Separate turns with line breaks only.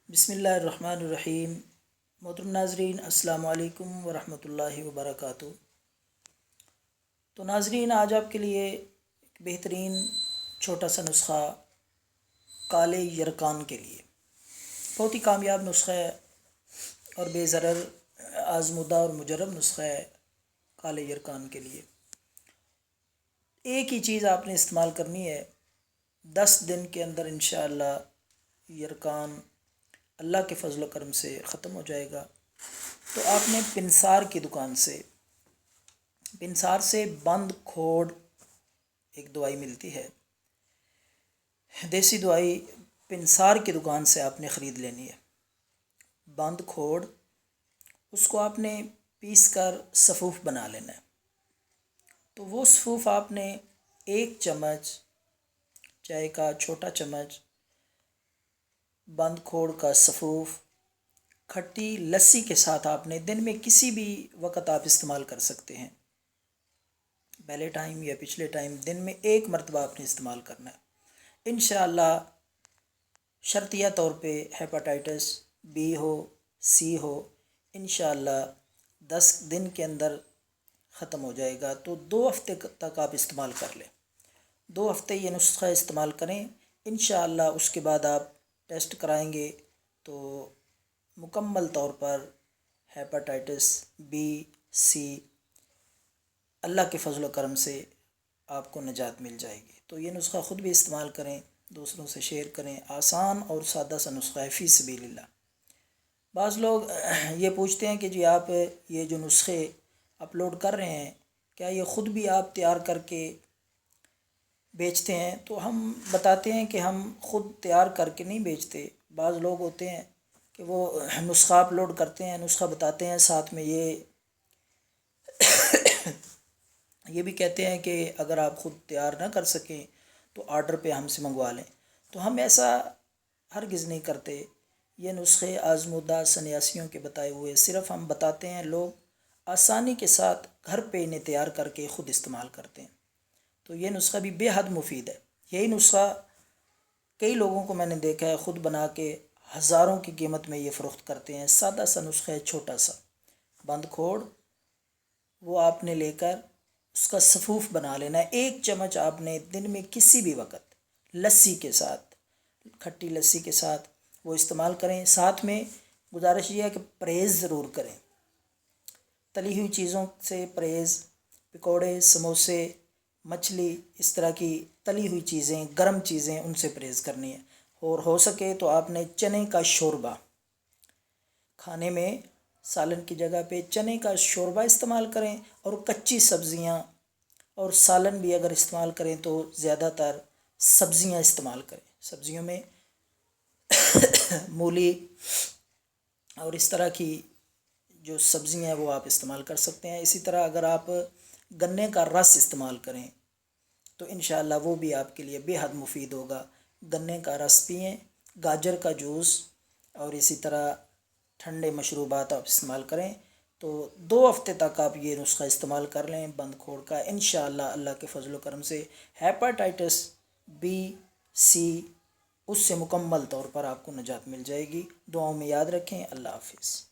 بسم اللہ الرحمن الرحیم۔ محترم ناظرین، السلام علیکم ورحمۃ اللہ وبرکاتہ۔ تو ناظرین، آج آپ کے لیے ایک بہترین چھوٹا سا نسخہ کالے یرکان کے لیے، بہت ہی کامیاب نسخہ ہے اور بے ضرر آزمودہ اور مجرب نسخہ ہے کالے یرکان کے لیے۔ ایک ہی چیز آپ نے استعمال کرنی ہے، 10 دن کے اندر انشاءاللہ یرکان اللہ کے فضل و کرم سے ختم ہو جائے گا۔ تو آپ نے پنسار کی دکان سے، پنسار سے بند کھوڑ ایک دوائی ملتی ہے، دیسی دوائی پنسار کی دکان سے آپ نے خرید لینی ہے۔ بند کھوڑ، اس کو آپ نے پیس کر سفوف بنا لینا ہے۔ تو وہ سفوف آپ نے 1 چمچ چائے کا چھوٹا چمچ بند کھوڑ کا سفوف کھٹی لسی کے ساتھ آپ نے دن میں کسی بھی وقت آپ استعمال کر سکتے ہیں، پہلے ٹائم یا پچھلے ٹائم، دن میں 1 مرتبہ آپ نے استعمال کرنا ہے۔ انشاءاللہ شرطیہ طور پہ ہیپاٹائٹس بی ہو، سی ہو، انشاءاللہ 10 دن کے اندر ختم ہو جائے گا۔ تو 2 ہفتے تک آپ استعمال کر لیں، 2 ہفتے یہ نسخہ استعمال کریں۔ انشاءاللہ اس کے بعد آپ ٹیسٹ کرائیں گے تو مکمل طور پر ہیپاٹائٹس بی، سی، اللہ کے فضل و کرم سے آپ کو نجات مل جائے گی۔ تو یہ نسخہ خود بھی استعمال کریں، دوسروں سے شیئر کریں۔ آسان اور سادہ سا نسخہ ہے، فی سبیل اللہ۔ بعض لوگ یہ پوچھتے ہیں کہ جی آپ یہ جو نسخے اپلوڈ کر رہے ہیں، کیا یہ خود بھی آپ تیار کر کے بیچتے ہیں؟ تو ہم بتاتے ہیں کہ ہم خود تیار کر کے نہیں بیچتے۔ بعض لوگ ہوتے ہیں کہ وہ نسخہ اپلوڈ کرتے ہیں، نسخہ بتاتے ہیں، ساتھ میں یہ بھی کہتے ہیں کہ اگر آپ خود تیار نہ کر سکیں تو آرڈر پہ ہم سے منگوا لیں۔ تو ہم ایسا ہرگز نہیں کرتے۔ یہ نسخے آزمودہ سنیاسیوں کے بتائے ہوئے، صرف ہم بتاتے ہیں، لوگ آسانی کے ساتھ گھر پہ انہیں تیار کر کے خود استعمال کرتے ہیں۔ تو یہ نسخہ بھی بے حد مفید ہے۔ یہی نسخہ کئی لوگوں کو میں نے دیکھا ہے خود بنا کے ہزاروں کی قیمت میں یہ فروخت کرتے ہیں۔ سادہ سا نسخہ ہے، چھوٹا سا بند کھوڑ، وہ آپ نے لے کر اس کا سفوف بنا لینا ہے۔ 1 چمچ آپ نے دن میں کسی بھی وقت لسی کے ساتھ، کھٹی لسی کے ساتھ وہ استعمال کریں۔ ساتھ میں گزارش یہ ہے کہ پرہیز ضرور کریں، تلی ہوئی چیزوں سے پرہیز، پکوڑے، سموسے، مچھلی، اس طرح کی تلی ہوئی چیزیں، گرم چیزیں، ان سے پرہیز کرنی ہے۔ اور ہو سکے تو آپ نے چنے کا شوربہ کھانے میں، سالن کی جگہ پہ چنے کا شوربہ استعمال کریں، اور کچی سبزیاں اور سالن بھی اگر استعمال کریں تو زیادہ تر سبزیاں استعمال کریں۔ سبزیوں میں مولی اور اس طرح کی جو سبزیاں ہیں وہ آپ استعمال کر سکتے ہیں۔ اسی طرح اگر آپ گنے کا رس استعمال کریں تو انشاءاللہ وہ بھی آپ کے لیے بے حد مفید ہوگا۔ گنے کا رس پئیں، گاجر کا جوس، اور اسی طرح ٹھنڈے مشروبات آپ استعمال کریں۔ تو 2 ہفتے تک آپ یہ نسخہ استعمال کر لیں بند کھوڑ کا، انشاءاللہ اللہ کے فضل و کرم سے ہیپاٹائٹس بی، سی، اس سے مکمل طور پر آپ کو نجات مل جائے گی۔ دعاؤں میں یاد رکھیں۔ اللہ حافظ۔